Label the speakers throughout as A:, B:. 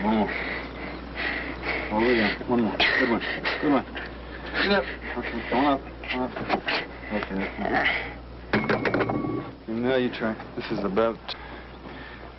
A: more. Over again. One more. Good one. Good one. Get up. Okay, come on up. Come on up. Okay. And now you try. This is about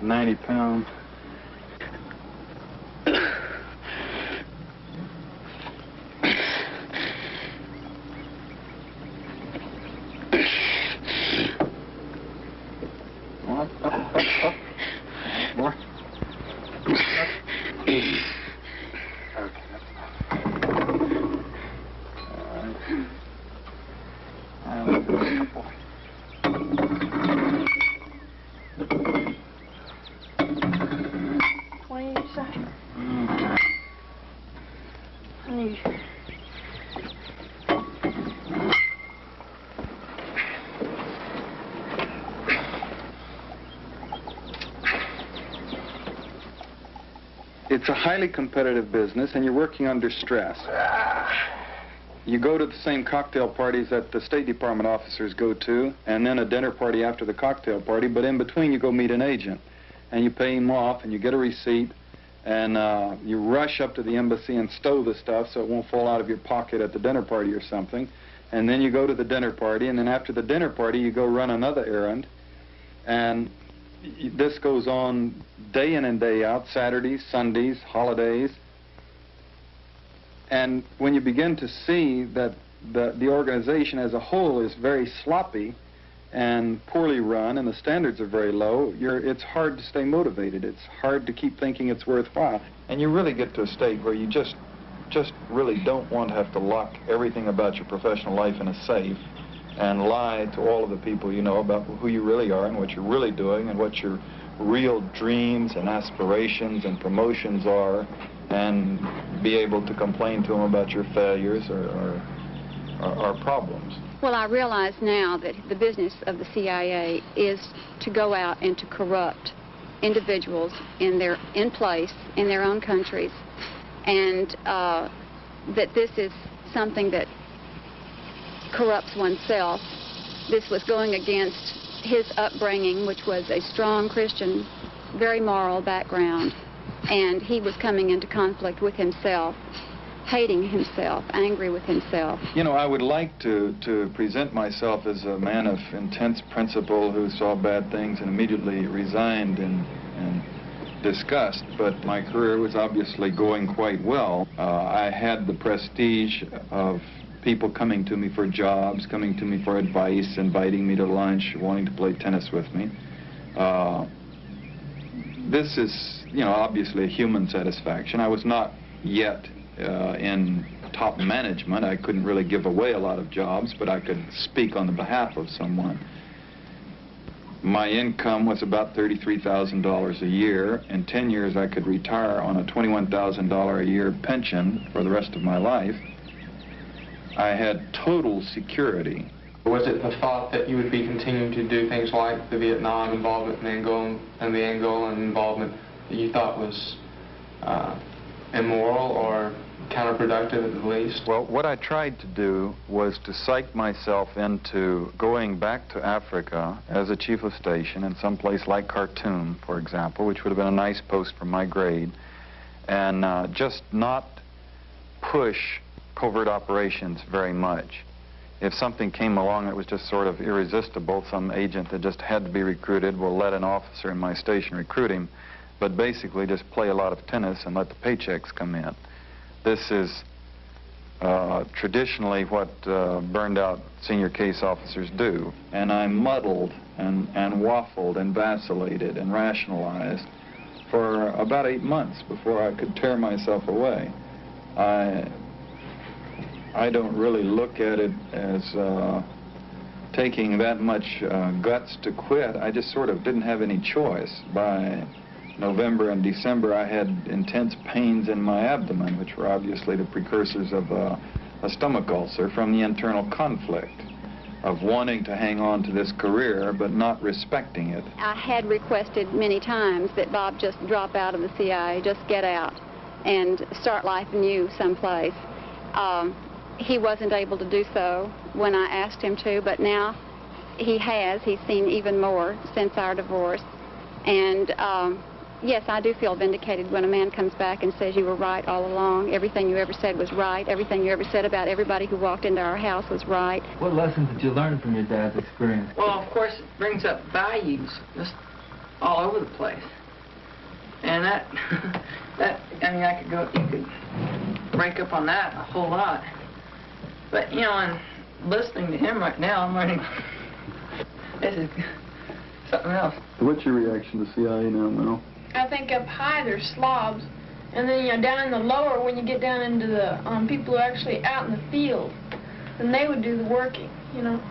A: 90 pounds. Up, up, up, up. More. Okay, that's enough. All right. A couple. 20 each side. It's a highly competitive business, and you're working under stress. You go to the same cocktail parties that the State Department officers go to, and then a dinner party after the cocktail party, but in between you go meet an agent, and you pay him off, and you get a receipt, and you rush up to the embassy and stow the stuff so it won't fall out of your pocket at the dinner party or something, and then you go to the dinner party, and then after the dinner party you go run another errand, and this goes on day in and day out, Saturdays, Sundays, holidays. And when you begin to see that the organization as a whole is very sloppy and poorly run and the standards are very low, it's hard to stay motivated. It's hard to keep thinking it's worthwhile. And you really get to a state where you just really don't want to have to lock everything about your professional life in a safe and lie to all of the people you know about who you really are and what you're really doing and what your real dreams and aspirations and promotions are, and be able to complain to them about your failures or problems.
B: Well, I realize now that the business of the CIA is to go out and to corrupt individuals in place in their own countries, and that this is something that corrupts oneself. This was going against his upbringing, which was a strong Christian, very moral background, and he was coming into conflict with himself, hating himself, angry with himself.
A: You know, I would like to present myself as a man of intense principle who saw bad things and immediately resigned in disgust, but my career was obviously going quite well. I had the prestige of people coming to me for jobs, coming to me for advice, inviting me to lunch, wanting to play tennis with me. This is, you know, obviously a human satisfaction. I was not yet in top management. I couldn't really give away a lot of jobs, but I could speak on the behalf of someone. My income was about $33,000 a year. In 10 years, I could retire on a $21,000 a year pension for the rest of my life. I had total security.
C: Was it the thought that you would be continuing to do things like the Vietnam involvement and the Angolan involvement that you thought was immoral or counterproductive at the least?
A: Well, what I tried to do was to psych myself into going back to Africa as a chief of station in some place like Khartoum, for example, which would have been a nice post for my grade, and just not push covert operations very much. If something came along that was just sort of irresistible, some agent that just had to be recruited, will let an officer in my station recruit him, but basically just play a lot of tennis and let the paychecks come in. This is traditionally what burned out senior case officers do. And I muddled and waffled and vacillated and rationalized for about 8 months before I could tear myself away. I don't really look at it as taking that much guts to quit. I just sort of didn't have any choice. By November and December, I had intense pains in my abdomen, which were obviously the precursors of a stomach ulcer from the internal conflict of wanting to hang on to this career but not respecting it.
B: I had requested many times that Bob just drop out of the CIA, just get out and start life anew someplace. He wasn't able to do so when I asked him to, but now he has. He's seen even more since our divorce. And yes, I do feel vindicated when a man comes back and says you were right all along. Everything you ever said was right. Everything you ever said about everybody who walked into our house was right.
D: What lessons did you learn from your dad's experience?
E: Well, of course, it brings up values just all over the place. And that, I mean, you could break up on that a whole lot. But, you know, and listening to him right now, I'm learning this is something else.
A: What's your reaction to CIA now, Mel?
F: I think up high they're slobs, and then, you know, down in the lower, when you get down into the people who are actually out in the field, then they would do the working, you know.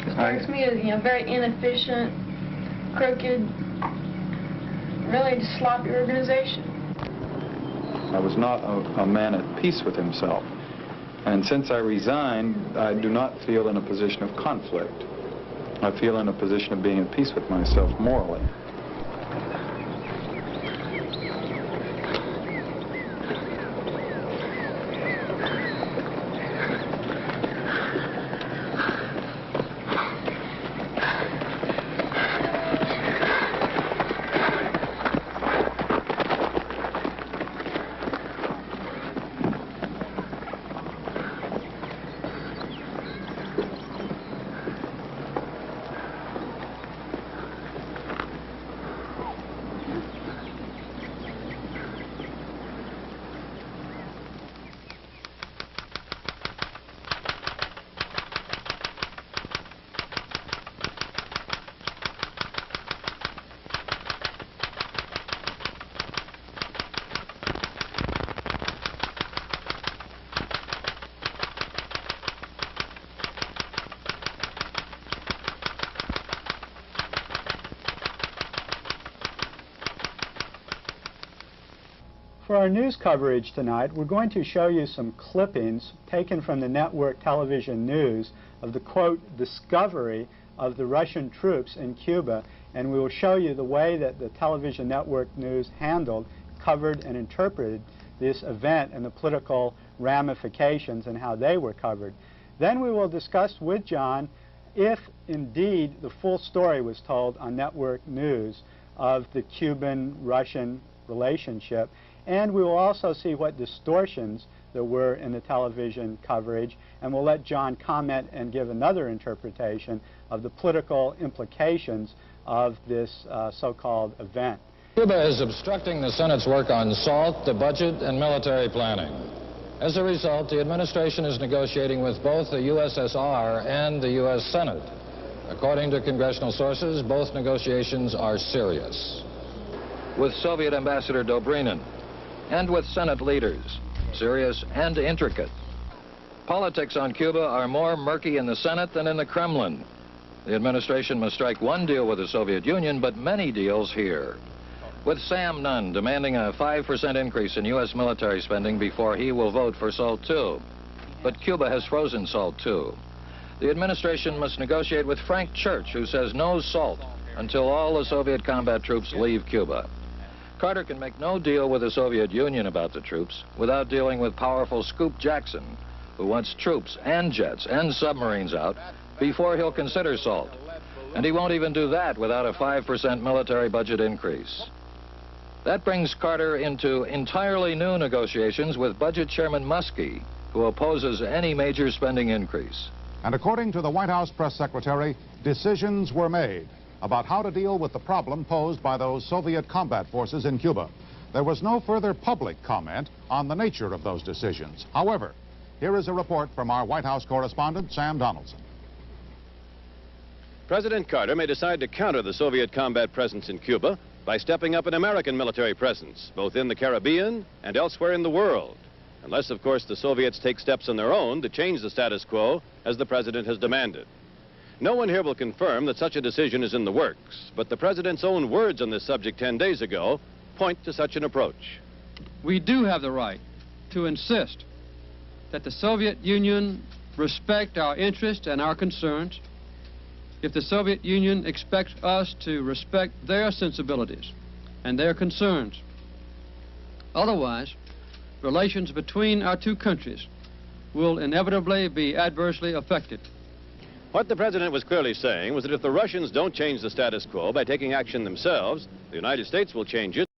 F: It strikes me as, you know, very inefficient, crooked, really just sloppy organization.
A: I was not a man at peace with himself. And since I resigned, I do not feel in a position of conflict. I feel in a position of being at peace with myself morally.
G: For our news coverage tonight, we're going to show you some clippings taken from the network television news of the, quote, discovery of the Russian troops in Cuba, and we will show you the way that the television network news handled, covered, and interpreted this event and the political ramifications and how they were covered. Then we will discuss with John if indeed the full story was told on network news of the Cuban-Russian relationship. And we will also see what distortions there were in the television coverage, and we'll let John comment and give another interpretation of the political implications of this so-called event.
H: Cuba is obstructing the Senate's work on SALT, the budget, and military planning. As a result, the administration is negotiating with both the USSR and the U.S. Senate. According to congressional sources, both negotiations are serious. With Soviet Ambassador Dobrynin, and with Senate leaders, serious and intricate. Politics on Cuba are more murky in the Senate than in the Kremlin. The administration must strike one deal with the Soviet Union, but many deals here. With Sam Nunn demanding a 5% increase in U.S. military spending before he will vote for SALT II. But Cuba has frozen SALT II. The administration must negotiate with Frank Church, who says no SALT until all the Soviet combat troops leave Cuba. Carter can make no deal with the Soviet Union about the troops without dealing with powerful Scoop Jackson, who wants troops and jets and submarines out before he'll consider SALT. And he won't even do that without a 5% military budget increase. That brings Carter into entirely new negotiations with Budget Chairman Muskie, who opposes any major spending increase.
I: And according to the White House press secretary, decisions were made about how to deal with the problem posed by those Soviet combat forces in Cuba. There was no further public comment on the nature of those decisions. However, here is a report from our White House correspondent, Sam Donaldson.
J: President Carter may decide to counter the Soviet combat presence in Cuba by stepping up an American military presence, both in the Caribbean and elsewhere in the world. Unless, of course, the Soviets take steps on their own to change the status quo, as the president has demanded. No one here will confirm that such a decision is in the works, but the president's own words on this subject 10 days ago point to such an approach.
K: We do have the right to insist that the Soviet Union respect our interests and our concerns. If the Soviet Union expects us to respect their sensibilities and their concerns. Otherwise, relations between our two countries will inevitably be adversely affected.
J: What the president was clearly saying was that if the Russians don't change the status quo by taking action themselves, the United States will change it.